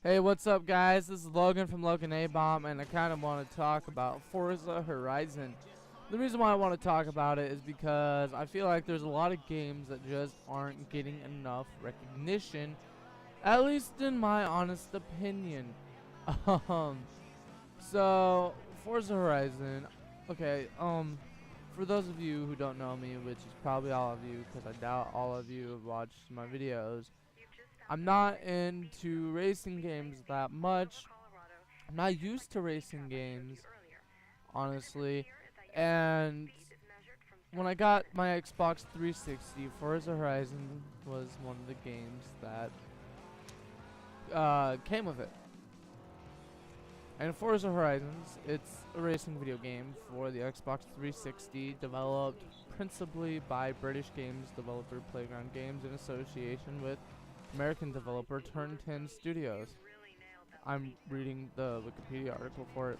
Hey, what's up, guys? This is Logan from Logan A-Bomb, and I kind of want to talk about Forza Horizon. The reason why I want to talk about it is because I feel like there's a lot of games that just aren't getting enough recognition, at least in my honest opinion. Um, so Forza Horizon, okay, for those of you who don't know me, which is probably all of you, because I doubt all of you have watched my videos, I'm not into racing games that much. I'm not used to racing games, honestly. And when I got my Xbox 360, Forza Horizon was one of the games that came with it. And Forza Horizons, it's a racing video game for the Xbox 360, developed principally by British games developer Playground Games in association with American developer Turn 10 Studios. I'm reading the Wikipedia article for it.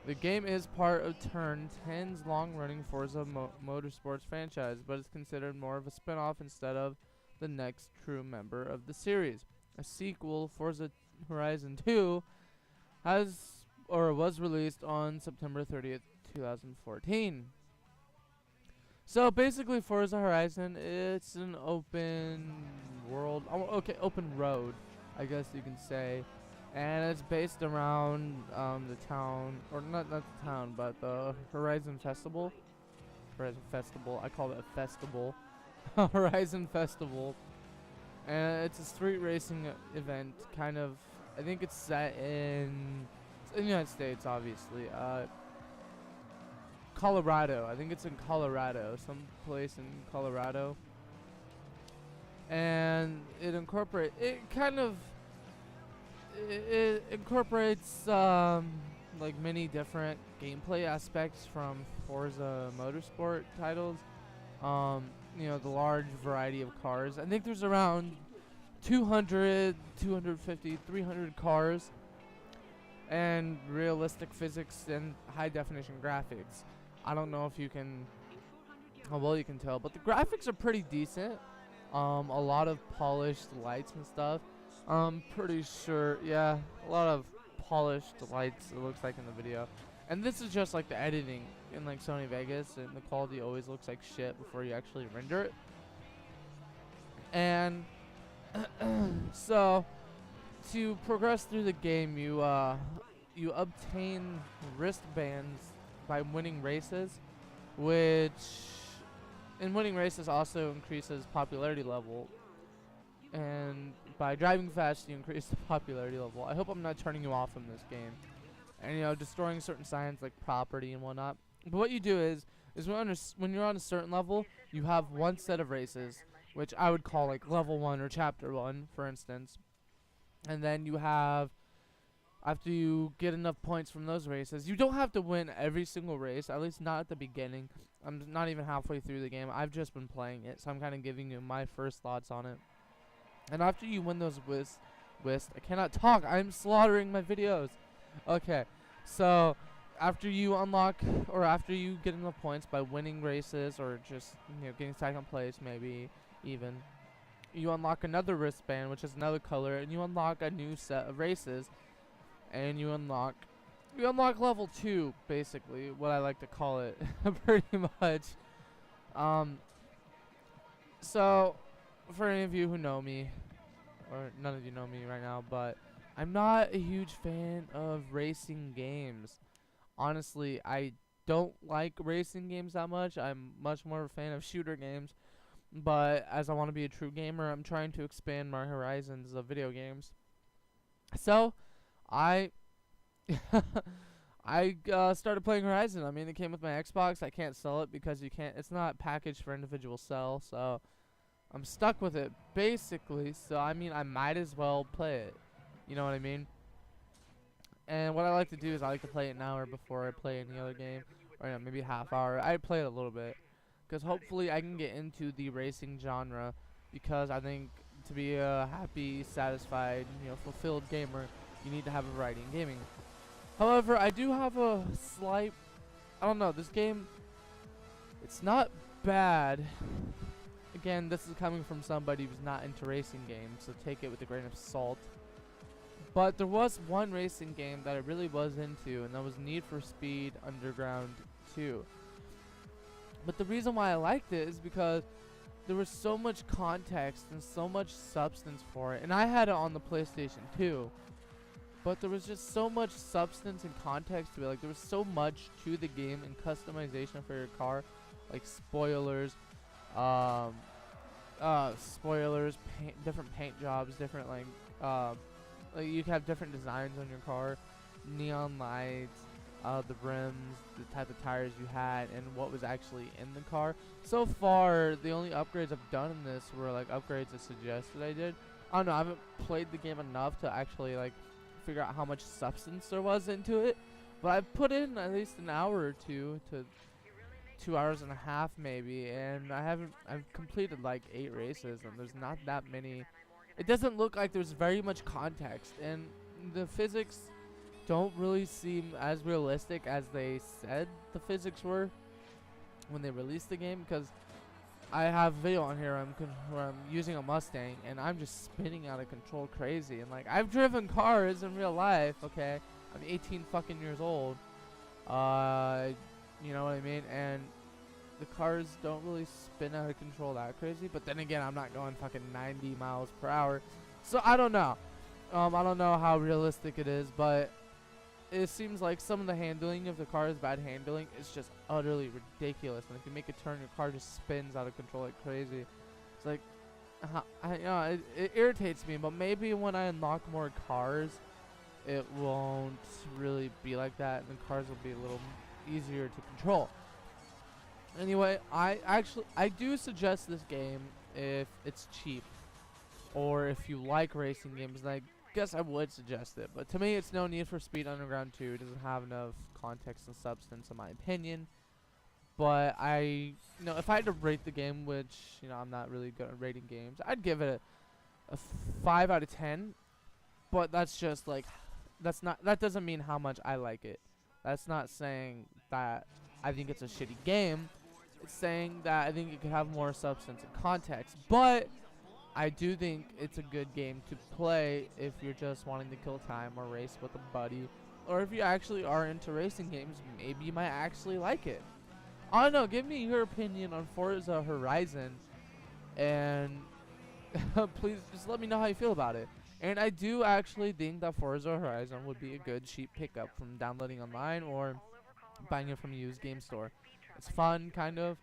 The game is part of Turn 10's long-running Forza Motorsports franchise, but is considered more of a spin-off instead of the next true member of the series. A sequel, Forza Horizon 2, was released on September 30th, 2014. So basically, Forza Horizon, it's an open world, open road, I guess you can say, and it's based around the town, or not the town, but the Horizon Festival. Horizon Festival, I call it a festival. Horizon Festival, and it's a street racing event, kind of. I think it's set in the United States, obviously. Colorado. I think it's in Colorado, some place in Colorado. And it incorporates like many different gameplay aspects from Forza Motorsport titles. The large variety of cars. I think there's around 200, 250, 300 cars, and realistic physics and high definition graphics. I don't know if you can, how well you can tell, but the graphics are pretty decent. A lot of polished lights and stuff. I'm pretty sure, yeah, a lot of polished lights, it looks like in the video. And this is just like the editing in like Sony Vegas, and the quality always looks like shit before you actually render it. And so to progress through the game, you obtain wristbands by winning races, which in winning races also increases popularity level, and by driving fast you increase the popularity level. I hope I'm not turning you off from this game, and destroying certain signs like property and whatnot. But what you do is when you're on a certain level, you have one set of races, which I would call like level 1 or chapter 1, for instance, and then you have, after you get enough points from those races, you don't have to win every single race, at least not at the beginning. I'm not even halfway through the game. I've just been playing it, so I'm kind of giving you my first thoughts on it. And after you win those I cannot talk. I'm slaughtering my videos. Okay, so after you unlock, or after you get enough points by winning races, or just getting second place, maybe even, you unlock another wristband, which is another color, and you unlock a new set of races. And you unlock level 2, basically, what I like to call it. Pretty much. So for any of you who know me, or none of you know me right now, but I'm not a huge fan of racing games. Honestly, I don't like racing games that much. I'm much more of a fan of shooter games, but as I want to be a true gamer, I'm trying to expand my horizons of video games. So I started playing Horizon. I mean, it came with my Xbox. I can't sell it because it's not packaged for individual sell, so I'm stuck with it basically. So I mean, I might as well play it. You know what I mean? And what I like to do is I like to play it an hour before I play any other game, or maybe a half hour. I play it a little bit because hopefully I can get into the racing genre, because I think to be a happy, satisfied, fulfilled gamer, you need to have a variety in gaming. However, I do have a slight, I don't know, this game, it's not bad. Again, this is coming from somebody who's not into racing games, so take it with a grain of salt. But there was one racing game that I really was into, and that was Need for Speed Underground 2. But the reason why I liked it is because there was so much context and so much substance for it. And I had it on the PlayStation 2. But there was just so much substance and context to it. Like, there was so much to the game and customization for your car. Like spoilers, different paint jobs, different like you can have different designs on your car, neon lights, the rims, the type of tires you had, and what was actually in the car. So far, the only upgrades I've done in this were like upgrades that suggested I did. I don't know, I haven't played the game enough to actually like figure out how much substance there was into it. But I've put in at least an hour or two to 2 hours and a half maybe, and I've completed like 8 races, and there's not that many. It doesn't look like there's very much context, and the physics don't really seem as realistic as they said the physics were when they released the game, because I have a video on here where I'm using a Mustang and I'm just spinning out of control crazy, and like I've driven cars in real life, okay? I'm 18 fucking years old. You know what I mean? And the cars don't really spin out of control that crazy. But then again, I'm not going fucking 90 miles per hour. So I don't know. I don't know how realistic it is, but it seems like some of the handling of the car is bad handling. It's just utterly ridiculous. And if you make a turn, your car just spins out of control like crazy. It's like, it irritates me. But maybe when I unlock more cars, it won't really be like that, and the cars will be a little easier to control. Anyway, I do suggest this game if it's cheap, or if you like racing games. And I guess I would suggest it, but to me it's no Need for Speed Underground 2. It doesn't have enough context and substance in my opinion. But if I had to rate the game, which I'm not really good at rating games, I'd give it a 5 out of 10. But that's just like, that doesn't mean how much I like it. That's not saying that I think it's a shitty game. It's saying that I think it could have more substance and context. But I do think it's a good game to play if you're just wanting to kill time or race with a buddy. Or if you actually are into racing games, maybe you might actually like it. I don't know, give me your opinion on Forza Horizon. And please just let me know how you feel about it. And I do actually think that Forza Horizon would be a good cheap pickup from downloading online or buying it from a used game store. It's fun, kind of,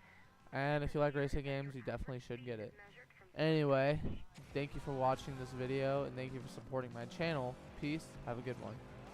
and if you like racing games, you definitely should get it. Anyway, thank you for watching this video, and thank you for supporting my channel. Peace. Have a good one.